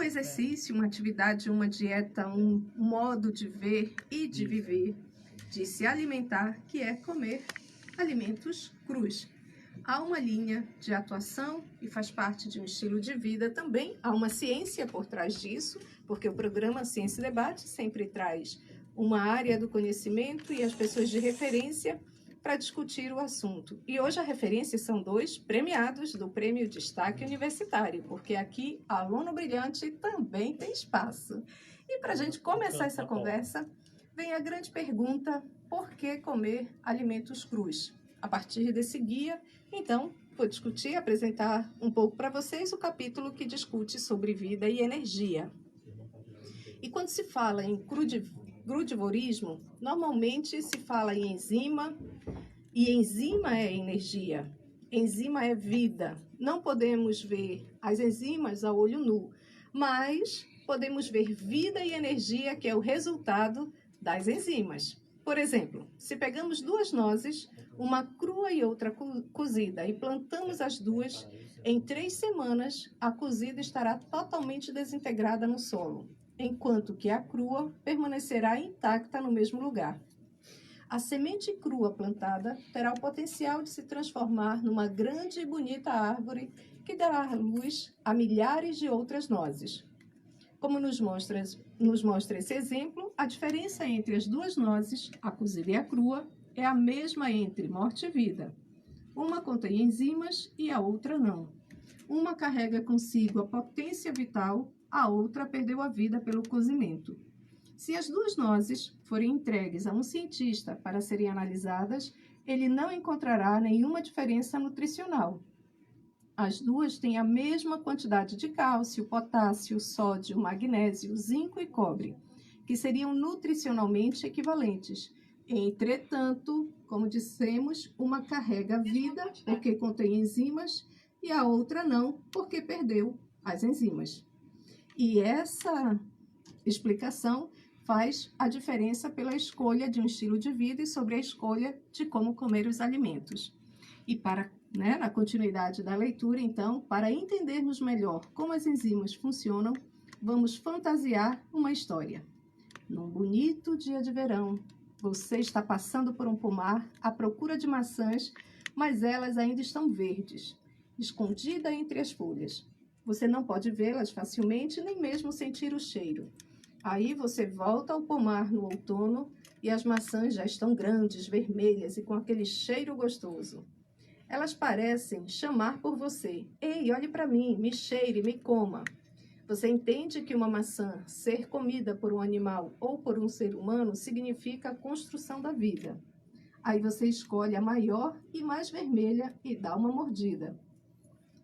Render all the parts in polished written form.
exercício, uma atividade, uma dieta, um modo de ver e de viver, de se alimentar, que é comer alimentos crus. Há uma linha de atuação e faz parte de um estilo de vida também. Há uma ciência por trás disso, porque o programa Ciência e Debate sempre traz uma área do conhecimento e as pessoas de referência para discutir o assunto. E hoje a referência são 2 premiados do Prêmio Destaque Universitário, porque aqui aluno brilhante também tem espaço. E para a gente começar essa conversa, vem a grande pergunta: por que comer alimentos crus? A partir desse guia, então, vou discutir, apresentar um pouco para vocês o capítulo que discute sobre vida e energia. E quando se fala em crudivorismo, normalmente se fala em enzima, e enzima é energia, enzima é vida. Não podemos ver as enzimas a olho nu, mas podemos ver vida e energia, que é o resultado das enzimas. Por exemplo, se pegamos 2 nozes, uma crua e outra cozida, e plantamos as duas, em 3 semanas, a cozida estará totalmente desintegrada no solo, enquanto que a crua permanecerá intacta no mesmo lugar. A semente crua plantada terá o potencial de se transformar numa grande e bonita árvore que dará luz a milhares de outras nozes. Como nos mostra esse exemplo, a diferença entre as 2 nozes, a cozida e a crua, é a mesma entre morte e vida. Uma contém enzimas e a outra não. Uma carrega consigo a potência vital, a outra perdeu a vida pelo cozimento. Se as 2 nozes forem entregues a um cientista para serem analisadas, ele não encontrará nenhuma diferença nutricional. As duas têm a mesma quantidade de cálcio, potássio, sódio, magnésio, zinco e cobre, que seriam nutricionalmente equivalentes. Entretanto, como dissemos, uma carrega vida, porque contém enzimas, e a outra não, porque perdeu as enzimas. E essa explicação faz a diferença pela escolha de um estilo de vida e sobre a escolha de como comer os alimentos. E na continuidade da leitura, então, para entendermos melhor como as enzimas funcionam, vamos fantasiar uma história. Num bonito dia de verão, você está passando por um pomar à procura de maçãs, mas elas ainda estão verdes, escondidas entre as folhas. Você não pode vê-las facilmente, nem mesmo sentir o cheiro. Aí você volta ao pomar no outono e as maçãs já estão grandes, vermelhas e com aquele cheiro gostoso. Elas parecem chamar por você. Ei, olhe para mim, me cheire, me coma. Você entende que uma maçã ser comida por um animal ou por um ser humano significa a construção da vida. Aí você escolhe a maior e mais vermelha e dá uma mordida.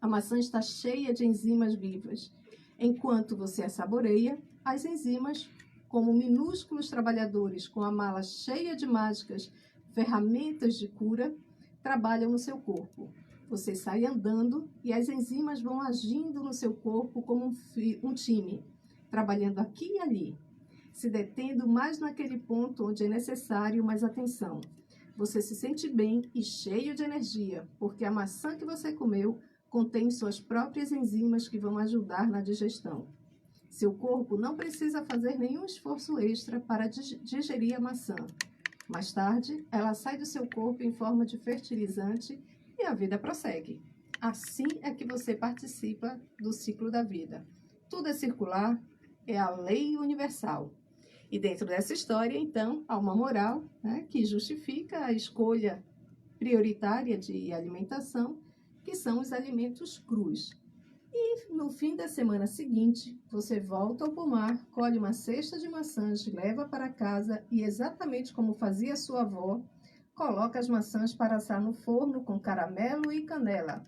A maçã está cheia de enzimas vivas. Enquanto você a saboreia, as enzimas, como minúsculos trabalhadores com a mala cheia de mágicas, ferramentas de cura, trabalham no seu corpo. Você sai andando e as enzimas vão agindo no seu corpo como um time, trabalhando aqui e ali, se detendo mais naquele ponto onde é necessário mais atenção. Você se sente bem e cheio de energia, porque a maçã que você comeu contém suas próprias enzimas que vão ajudar na digestão. Seu corpo não precisa fazer nenhum esforço extra para digerir a maçã. Mais tarde, ela sai do seu corpo em forma de fertilizante e a vida prossegue. Assim é que você participa do ciclo da vida. Tudo é circular, é a lei universal. E dentro dessa história, então, há uma moral, que justifica a escolha prioritária de alimentação, que são os alimentos crus. E no fim da semana seguinte, você volta ao pomar, colhe uma cesta de maçãs, leva para casa e, exatamente como fazia sua avó, coloca as maçãs para assar no forno com caramelo e canela.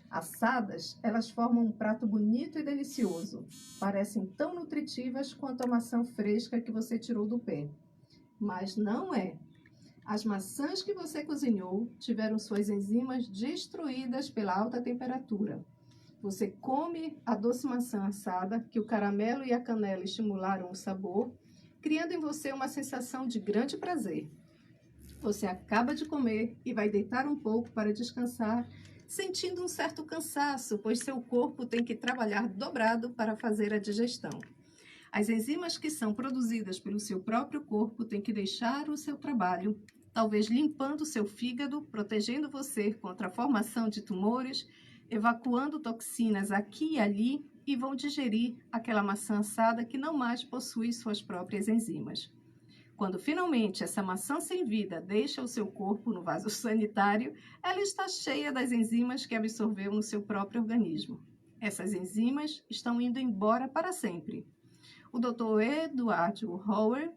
Assadas, elas formam um prato bonito e delicioso. Parecem tão nutritivas quanto a maçã fresca que você tirou do pé. Mas não é. As maçãs que você cozinhou tiveram suas enzimas destruídas pela alta temperatura. Você come a doce maçã assada, que o caramelo e a canela estimularam o sabor, criando em você uma sensação de grande prazer. Você acaba de comer e vai deitar um pouco para descansar, sentindo um certo cansaço, pois seu corpo tem que trabalhar dobrado para fazer a digestão. As enzimas que são produzidas pelo seu próprio corpo têm que deixar o seu trabalho, talvez limpando seu fígado, protegendo você contra a formação de tumores, evacuando toxinas aqui e ali e vão digerir aquela maçã assada que não mais possui suas próprias enzimas. Quando finalmente essa maçã sem vida deixa o seu corpo no vaso sanitário, ela está cheia das enzimas que absorveu no seu próprio organismo. Essas enzimas estão indo embora para sempre. O Dr. Edward Hauer,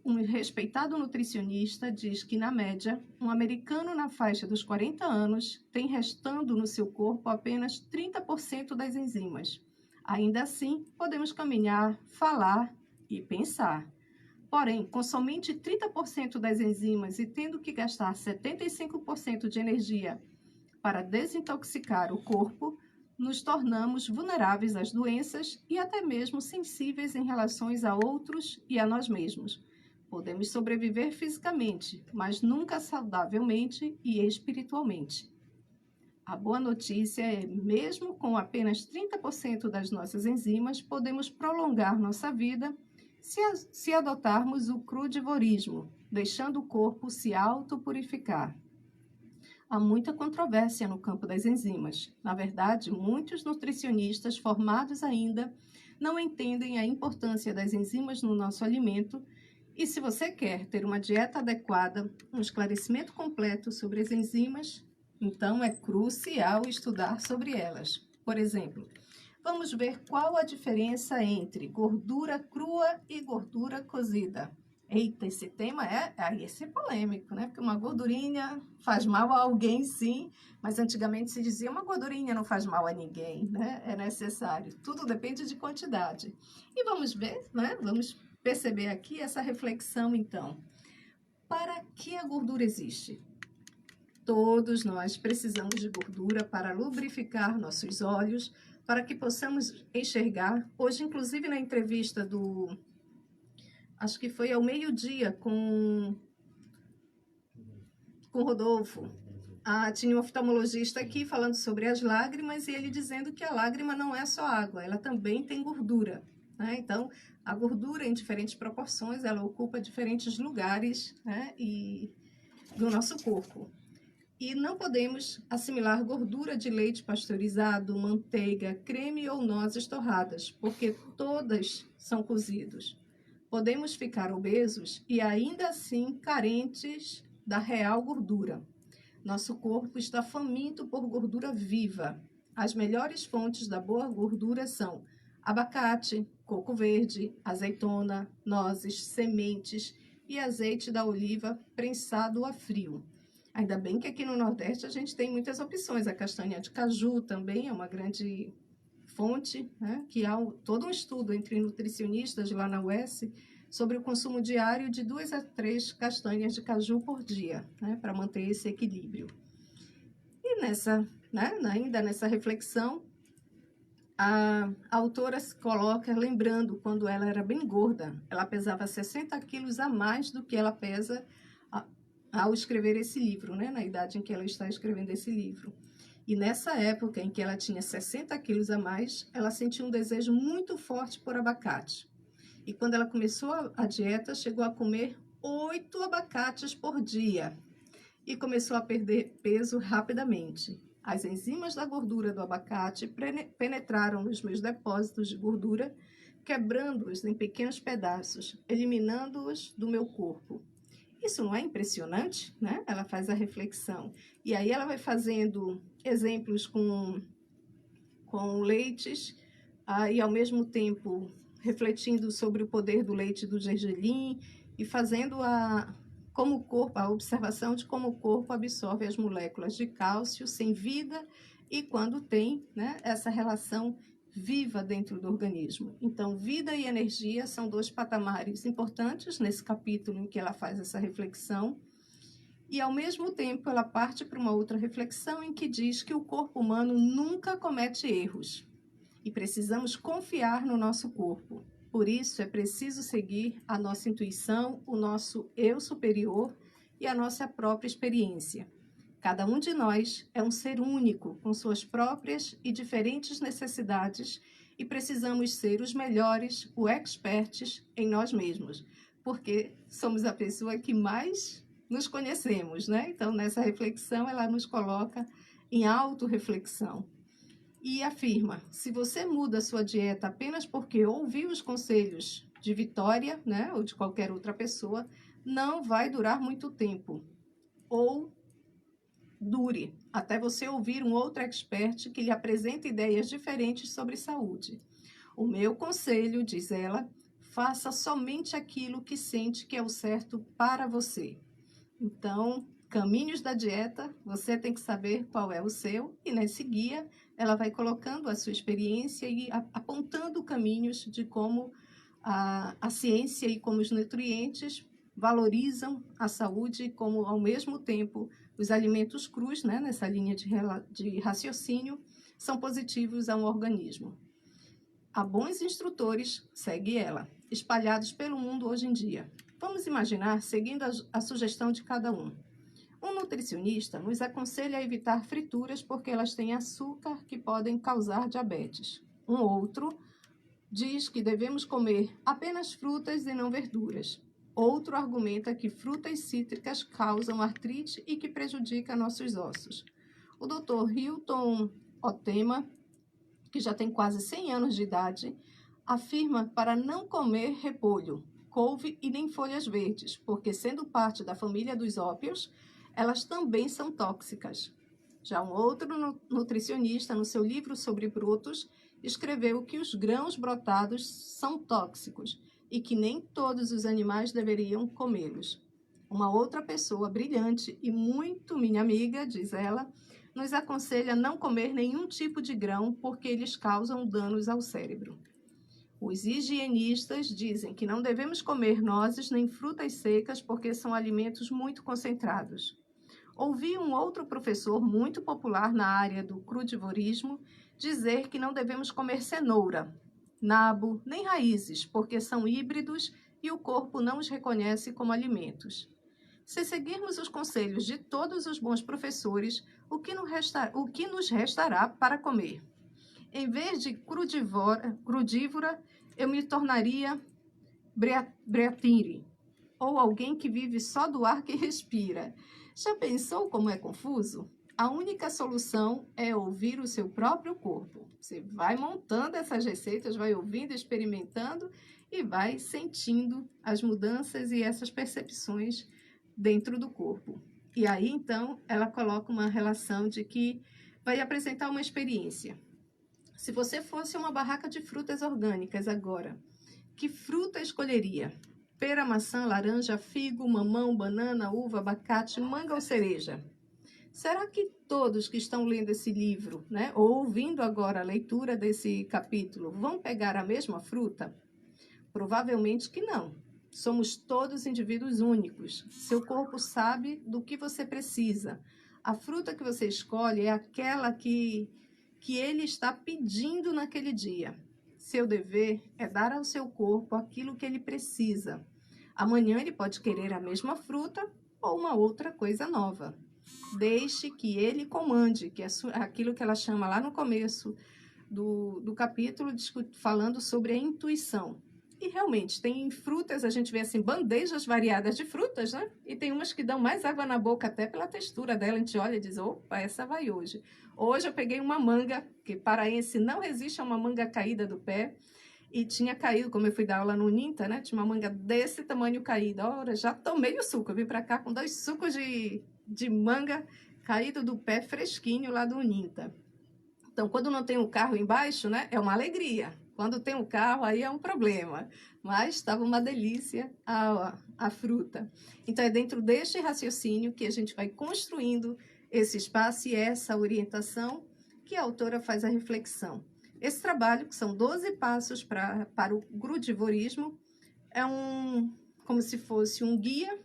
um respeitado nutricionista, diz que, na média, um americano na faixa dos 40 anos tem restando no seu corpo apenas 30% das enzimas. Ainda assim, podemos caminhar, falar e pensar. Porém, com somente 30% das enzimas e tendo que gastar 75% de energia para desintoxicar o corpo, nos tornamos vulneráveis às doenças e até mesmo sensíveis em relações a outros e a nós mesmos. Podemos sobreviver fisicamente, mas nunca saudavelmente e espiritualmente. A boa notícia é, mesmo com apenas 30% das nossas enzimas, podemos prolongar nossa vida se adotarmos o crudivorismo, deixando o corpo se autopurificar. Há muita controvérsia no campo das enzimas. Na verdade, muitos nutricionistas formados ainda não entendem a importância das enzimas no nosso alimento e se você quer ter uma dieta adequada, um esclarecimento completo sobre as enzimas, então é crucial estudar sobre elas. Por exemplo, vamos ver qual a diferença entre gordura crua e gordura cozida. Eita, esse tema esse é polêmico, né? Porque uma gordurinha faz mal a alguém, sim, mas antigamente se dizia uma gordurinha não faz mal a ninguém, né? É necessário. Tudo depende de quantidade. E vamos ver, né? Vamos perceber aqui essa reflexão, então. Para que a gordura existe? Todos nós precisamos de gordura para lubrificar nossos olhos, para que possamos enxergar. Hoje, inclusive, na entrevista acho que foi ao meio-dia com Rodolfo, tinha um oftalmologista aqui falando sobre as lágrimas e ele dizendo que a lágrima não é só água, ela também tem gordura, né? Então, a gordura em diferentes proporções, ela ocupa diferentes lugares, né, do nosso corpo. E não podemos assimilar gordura de leite pasteurizado, manteiga, creme ou nozes torradas, porque todas são cozidos. Podemos ficar obesos e ainda assim carentes da real gordura. Nosso corpo está faminto por gordura viva. As melhores fontes da boa gordura são abacate, coco verde, azeitona, nozes, sementes e azeite da oliva prensado a frio. Ainda bem que aqui no Nordeste a gente tem muitas opções. A castanha de caju também é uma grande fonte, né? Que há todo um estudo entre nutricionistas lá na UES sobre o consumo diário de 2 a 3 castanhas de caju por dia, né? Para manter esse equilíbrio. E ainda nessa reflexão, a autora se coloca lembrando quando ela era bem gorda. Ela pesava 60 quilos a mais do que ela pesa ao escrever esse livro, né? Na idade em que ela está escrevendo esse livro. E nessa época em que ela tinha 60 quilos a mais, ela sentiu um desejo muito forte por abacate. E quando ela começou a dieta, chegou a comer 8 abacates por dia. E começou a perder peso rapidamente. As enzimas da gordura do abacate penetraram nos meus depósitos de gordura, quebrando-os em pequenos pedaços, eliminando-os do meu corpo. Isso não é impressionante, né? Ela faz a reflexão. E aí ela vai fazendo exemplos com leites, e ao mesmo tempo refletindo sobre o poder do leite do gergelim e fazendo a observação de como o corpo absorve as moléculas de cálcio sem vida e quando tem, né, essa relação viva dentro do organismo. Então, vida e energia são 2 patamares importantes nesse capítulo em que ela faz essa reflexão. E, ao mesmo tempo, ela parte para uma outra reflexão em que diz que o corpo humano nunca comete erros e precisamos confiar no nosso corpo. Por isso, é preciso seguir a nossa intuição, o nosso eu superior e a nossa própria experiência. Cada um de nós é um ser único, com suas próprias e diferentes necessidades, e precisamos ser os melhores, os experts em nós mesmos, porque somos a pessoa que mais nos conhecemos, né? Então, nessa reflexão, ela nos coloca em autorreflexão. E afirma, se você muda a sua dieta apenas porque ouviu os conselhos de Vitória, né, ou de qualquer outra pessoa, não vai durar muito tempo. Ou dure até você ouvir um outro expert que lhe apresente ideias diferentes sobre saúde. O meu conselho, diz ela, faça somente aquilo que sente que é o certo para você. Então, caminhos da dieta, você tem que saber qual é o seu, e nesse guia ela vai colocando a sua experiência e apontando caminhos de como a ciência e como os nutrientes valorizam a saúde, como ao mesmo tempo os alimentos crus, né, nessa linha de raciocínio, são positivos a um organismo. Há bons instrutores, segue ela, espalhados pelo mundo hoje em dia. Vamos imaginar, seguindo a sugestão de cada um. Um nutricionista nos aconselha a evitar frituras porque elas têm açúcar que podem causar diabetes. Um outro diz que devemos comer apenas frutas e não verduras. Outro argumenta que frutas cítricas causam artrite e que prejudica nossos ossos. O Dr. Hilton Otema, que já tem quase 100 anos de idade, afirma para não comer repolho, couve e nem folhas verdes, porque sendo parte da família dos ópios, elas também são tóxicas. Já um outro nutricionista, no seu livro sobre brotos, escreveu que os grãos brotados são tóxicos e que nem todos os animais deveriam comê-los. Uma outra pessoa brilhante e muito minha amiga, diz ela, nos aconselha a não comer nenhum tipo de grão porque eles causam danos ao cérebro. Os higienistas dizem que não devemos comer nozes nem frutas secas porque são alimentos muito concentrados. Ouvi um outro professor muito popular na área do crudivorismo dizer que não devemos comer cenoura, nabo, nem raízes, porque são híbridos e o corpo não os reconhece como alimentos. Se seguirmos os conselhos de todos os bons professores, o que nos restará para comer? Em vez de crudívora, eu me tornaria breathiri, ou alguém que vive só do ar que respira. Já pensou como é confuso? A única solução é ouvir o seu próprio corpo. Você vai montando essas receitas, vai ouvindo, experimentando e vai sentindo as mudanças e essas percepções dentro do corpo. E aí, então, ela coloca uma relação de que vai apresentar uma experiência. Se você fosse uma barraca de frutas orgânicas agora, que fruta escolheria? Pera, maçã, laranja, figo, mamão, banana, uva, abacate, manga ou cereja? Será que todos que estão lendo esse livro, né, ou ouvindo agora a leitura desse capítulo, vão pegar a mesma fruta? Provavelmente que não. Somos todos indivíduos únicos. Seu corpo sabe do que você precisa. A fruta que você escolhe é aquela que ele está pedindo naquele dia. Seu dever é dar ao seu corpo aquilo que ele precisa. Amanhã ele pode querer a mesma fruta ou uma outra coisa nova. Deixe que ele comande, que é aquilo que ela chama lá no começo do capítulo, falando sobre a intuição. E realmente, tem frutas, a gente vê assim, bandejas variadas de frutas, né? E tem umas que dão mais água na boca até pela textura dela. A gente olha e diz, opa, essa vai hoje. Hoje eu peguei uma manga, que paraense não resiste a uma manga caída do pé. E tinha caído, como eu fui dar aula no Uninta, né? Tinha uma manga desse tamanho caída. Ora, já tomei o suco. Eu vim pra cá com 2 sucos de manga caído do pé fresquinho lá do Uninta. Então, quando não tem o carro embaixo, né? É uma alegria. Quando tem o carro, aí é um problema. Mas estava uma delícia a fruta. Então, é dentro deste raciocínio que a gente vai construindo esse espaço e essa orientação que a autora faz a reflexão. Esse trabalho, que são 12 passos para o crudivorismo, é como se fosse um guia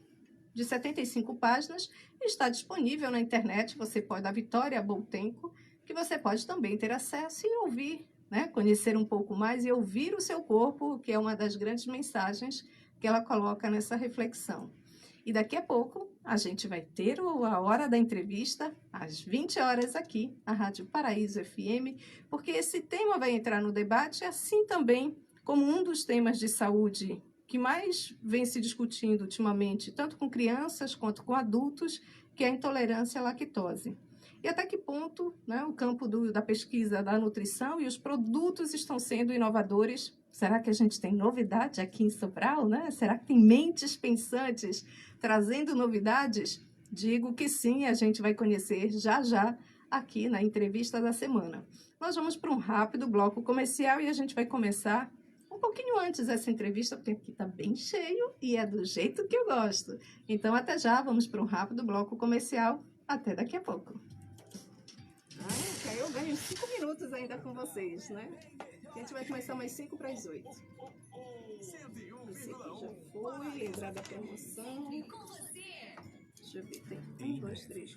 de 75 páginas, e está disponível na internet, você pode, da Vitória Boltenco, que você pode também ter acesso e ouvir, né? Conhecer um pouco mais e ouvir o seu corpo, que é uma das grandes mensagens que ela coloca nessa reflexão. E daqui a pouco a gente vai ter a hora da entrevista, às 20 horas aqui, na Rádio Paraíso FM, porque esse tema vai entrar no debate, assim também como um dos temas de saúde que mais vem se discutindo ultimamente, tanto com crianças quanto com adultos, que é a intolerância à lactose. E até que ponto, né, o campo da pesquisa da nutrição e os produtos estão sendo inovadores? Será que a gente tem novidade aqui em Sobral, né? Será que tem mentes pensantes trazendo novidades? Digo que sim, a gente vai conhecer já já aqui na entrevista da semana. Nós vamos para um rápido bloco comercial e a gente vai começar um pouquinho antes dessa entrevista, porque aqui está bem cheio e é do jeito que eu gosto. Então, até já, vamos para um rápido bloco comercial. Até daqui a pouco. Eu ganho 5 minutos ainda com vocês, né? A gente vai começar mais 5 para as 8. Esse aqui já foi, lembrar da promoção. Deixa eu ver, tem 1, 2, 3,